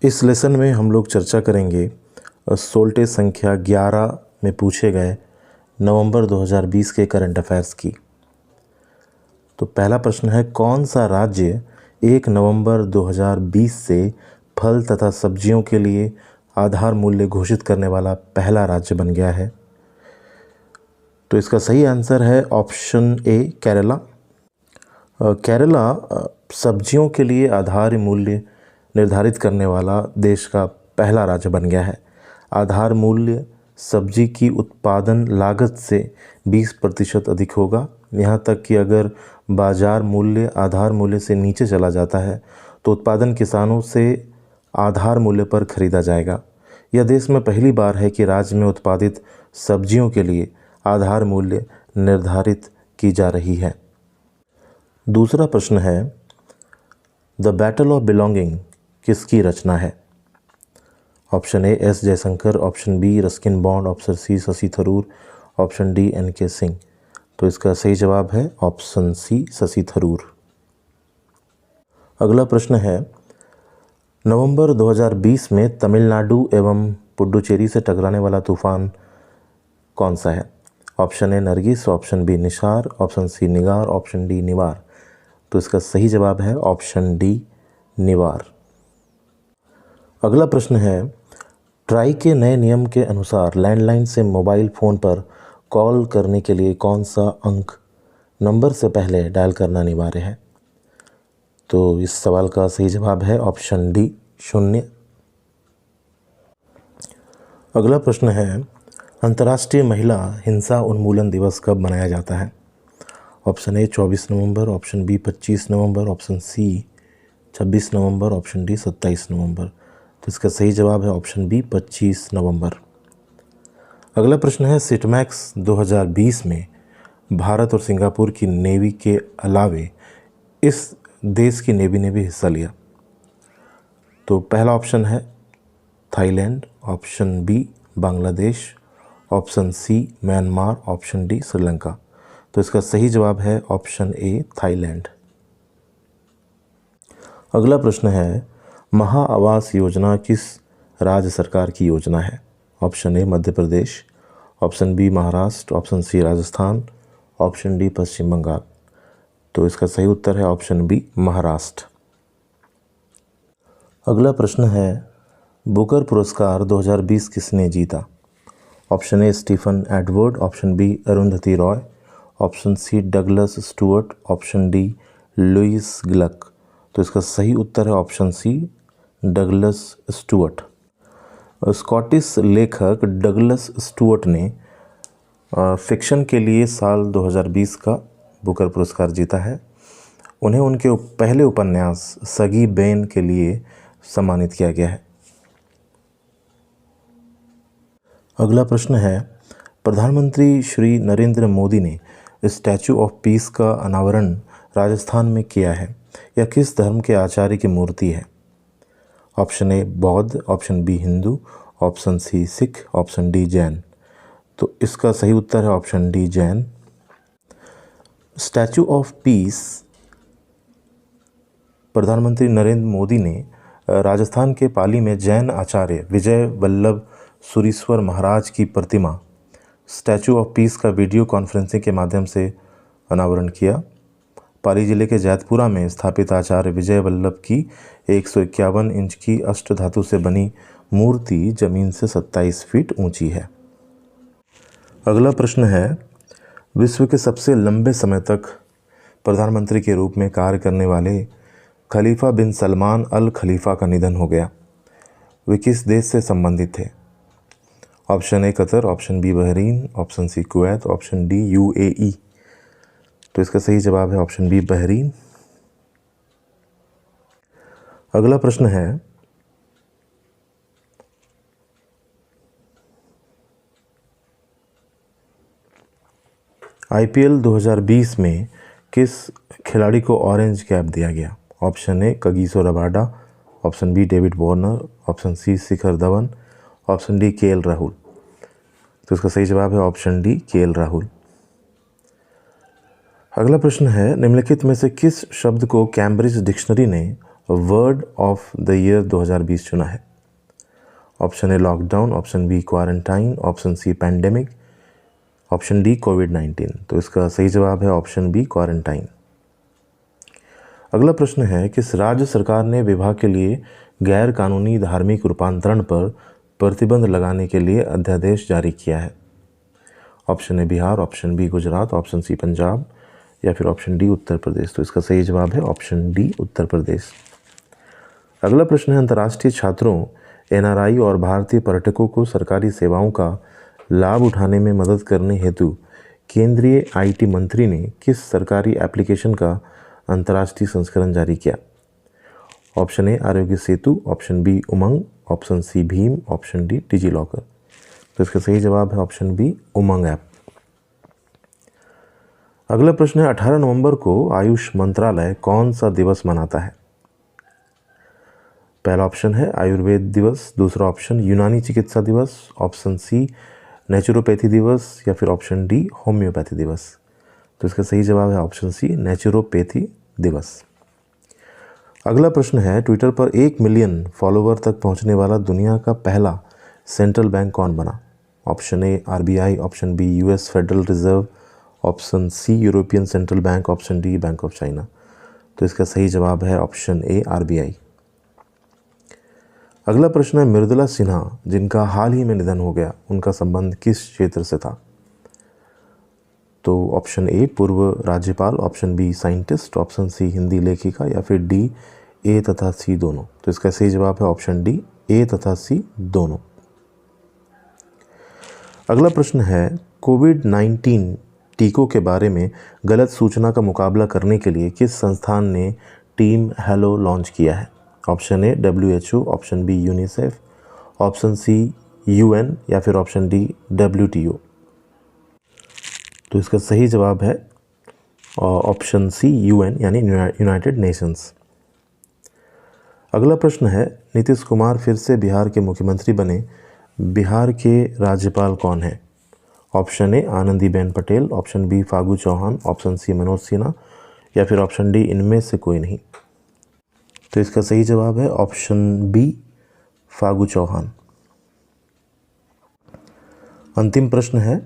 इस लेसन में हम लोग चर्चा करेंगे सोल्टे संख्या 11 में पूछे गए नवंबर 2020 के करंट अफेयर्स की। तो पहला प्रश्न है, कौन सा राज्य 1 नवंबर 2020 से फल तथा सब्जियों के लिए आधार मूल्य घोषित करने वाला पहला राज्य बन गया है? तो इसका सही आंसर है ऑप्शन ए, केरला। केरला सब्जियों के लिए आधार मूल्य निर्धारित करने वाला देश का पहला राज्य बन गया है। आधार मूल्य सब्जी की उत्पादन लागत से 20% अधिक होगा। यहाँ तक कि अगर बाजार मूल्य आधार मूल्य से नीचे चला जाता है तो उत्पादन किसानों से आधार मूल्य पर खरीदा जाएगा। यह देश में पहली बार है कि राज्य में उत्पादित सब्जियों के लिए आधार मूल्य निर्धारित की जा रही है। दूसरा प्रश्न है, द बैटल ऑफ बिलोंगिंग किसकी रचना है? Option A, S Jaishankar, option B, Ruskin Bond, option C, Shashi Tharoor, option D, N K. Singh. तो इसका सही जवाब है ऑप्शन सी, शशि थरूर। अगला प्रश्न है, नवंबर 2020 में तमिलनाडु एवं पुडुचेरी से टकराने वाला तूफान कौन सा है? Option A, Nargis, option B, Nishar, option C, Nigar, option D, Nivar. तो इसका सही जवाब है ऑप्शन डी, निवार। अगला प्रश्न है, ट्राई के नए नियम के अनुसार लैंडलाइन से मोबाइल फ़ोन पर कॉल करने के लिए कौन सा अंक नंबर से पहले डायल करना अनिवार्य है? तो इस सवाल का सही जवाब है ऑप्शन डी, 0। अगला प्रश्न है, अंतर्राष्ट्रीय महिला हिंसा उन्मूलन दिवस कब मनाया जाता है? ऑप्शन ए, 24 नवंबर, ऑप्शन बी, 25 नवंबर, ऑप्शन सी, 26 नवंबर, ऑप्शन डी, 27 नवंबर। तो इसका सही जवाब है ऑप्शन बी, 25 नवंबर। अगला प्रश्न है, सिटमैक्स 2020 में भारत और सिंगापुर की नेवी के अलावे इस देश की नेवी ने भी हिस्सा लिया। तो पहला ऑप्शन है Thailand, option B, Bangladesh, option C, Myanmar, option D, Sri Lanka. तो इसका सही जवाब है ऑप्शन ए, थाईलैंड। अगला प्रश्न है, महा आवास योजना किस राज्य सरकार की योजना है? Option A, Madhya Pradesh, option B, Maharashtra, option C, Rajasthan, option D, Paschim Bangal. तो इसका सही उत्तर है ऑप्शन बी, महाराष्ट्र। अगला प्रश्न है, बुकर पुरस्कार 2020 किसने जीता? Option A, Stephen Edward, option B, Arundhati Roy, option C, Douglas Stuart, option D, Louise Gluck. तो इसका सही उत्तर है option C, Douglas Stuart. Scottish लेखक डगलस स्टुअर्ट ने फिक्शन के लिए साल 2020 का बुकर पुरस्कार जीता है। उन्हें उनके पहले उपन्यास सगी बेन के लिए सम्मानित किया गया है। अगला प्रश्न है, प्रधानमंत्री श्री नरेंद्र मोदी ने स्टैचू ऑफ पीस का अनावरण राजस्थान में किया है। यह किस धर्म के आचार्य की मूर्ति है? ऑप्शन ए, बौद्ध, option B, Hindu, option C, Sikh, option D, Jain. तो इसका सही उत्तर है option D, Jain. Statue of peace प्रधानमंत्री नरेंद्र मोदी ने राजस्थान के पाली में जैन आचार्य विजय वल्लभ सुरीश्वर महाराज की प्रतिमा स्टैचू ऑफ पीस का वीडियो कॉन्फ्रेंसिंग के माध्यम से अनावरण किया। पाली जिले के जैतपुरा में स्थापित आचार्य विजय वल्लभ की 151 इंच की अष्टधातु से बनी मूर्ति जमीन से 27 फीट ऊंची है। अगला प्रश्न है, विश्व के सबसे लंबे समय तक प्रधानमंत्री के रूप में कार्य करने वाले खलीफा बिन सलमान अल खलीफा का निधन हो गया। वे किस देश से संबंधित थे? Option A, Qatar, option B, Bahrain, option C, Kuwait, option D, UAE. तो इसका सही जवाब है ऑप्शन बी, बहरीन। अगला प्रश्न है, आईपीएल 2020 में किस खिलाड़ी को ऑरेंज कैप दिया गया? Option A, Kagiso Rabada, option B, David Warner, option C, Shikhar Dhawan, option D, KL Rahul. तो इसका सही जवाब है ऑप्शन डी, केएल राहुल। अगला प्रश्न है, निम्नलिखित में से किस शब्द को कैम्ब्रिज डिक्शनरी ने वर्ड ऑफ द ईयर 2020 चुना है? Option A lockdown, option B quarantine, option C pandemic, option D कोविड-19। तो इसका सही जवाब है ऑप्शन बी क्वारंटाइन। अगला प्रश्न है, किस राज्य सरकार ने विवाह के लिए गैर कानूनी धार्मिक रूपांतरण पर प्रतिबंध लगाने के लिए अध्यादेश जारी किया है? Option A Bihar, option B Gujarat, option C Punjab या फिर ऑप्शन डी उत्तर प्रदेश। तो इसका सही जवाब है ऑप्शन डी उत्तर प्रदेश। अगला प्रश्न है, अंतर्राष्ट्रीय छात्रों, एनआरआई और भारतीय पर्यटकों को सरकारी सेवाओं का लाभ उठाने में मदद करने हेतु केंद्रीय आईटी मंत्री ने किस सरकारी एप्लीकेशन का अंतर्राष्ट्रीय संस्करण जारी किया? Option A Arogya Setu, option B Umang, option C Bhim, option D DigiLocker. तो इसका सही जवाब है ऑप्शन बी उमंग ऐप। अगला प्रश्न है, 18 नवंबर को आयुष मंत्रालय कौन सा दिवस मनाता है? पहला ऑप्शन है आयुर्वेद दिवस, दूसरा ऑप्शन यूनानी चिकित्सा दिवस, ऑप्शन सी नेचुरोपैथी दिवस या फिर ऑप्शन डी होम्योपैथी दिवस। तो इसका सही जवाब है ऑप्शन सी नेचुरोपैथी दिवस। अगला प्रश्न है, ट्विटर पर 1 मिलियन फॉलोवर तक पहुंचने वाला दुनिया का पहला सेंट्रल बैंक कौन बना? Option A RBI, option B US Federal Reserve, option C European Central Bank, option D Bank of China. तो इसका सही जवाब है ऑप्शन ए आरबीआई। अगला प्रश्न है, मृदुला सिन्हा जिनका हाल ही में निधन हो गया, उनका संबंध किस क्षेत्र से था? तो ऑप्शन ए पूर्व राज्यपाल, option B scientist, option C Hindi लेखिका या फिर डी ए तथा सी दोनों। तो इसका सही जवाब है ऑप्शन डी ए तथा सी दोनों। अगला प्रश्न है, कोविड-19 टीकों के बारे में गलत सूचना का मुकाबला करने के लिए किस संस्थान ने टीम हेलो लॉन्च किया है? Option A WHO, option B UNICEF, option C UN या फिर ऑप्शन डी WTO। तो इसका सही जवाब है ऑप्शन सी UN यानी यूनाइटेड नेशंस। अगला प्रश्न है, नीतीश कुमार फिर से बिहार के मुख्यमंत्री बने, बिहार के राज्यपाल कौन है? Option A Anandiben Patel, option B Phagu Chauhan, option C Manoj Sinha या फिर ऑप्शन डी इनमें से कोई नहीं। तो इसका सही जवाब है ऑप्शन बी फागू चौहान। अंतिम प्रश्न है,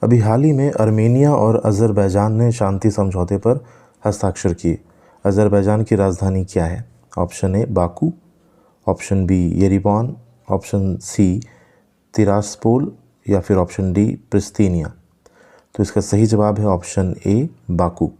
अभी हाल ही में अर्मेनिया और अज़रबैजान ने शांति समझौते पर हस्ताक्षर किए। अज़रबैजान की राजधानी क्या है? Option A Baku, option B Yerevan, option C Tiraspol या फिर ऑप्शन डी प्रिस्तीनिया। तो इसका सही जवाब है ऑप्शन ए बाकू।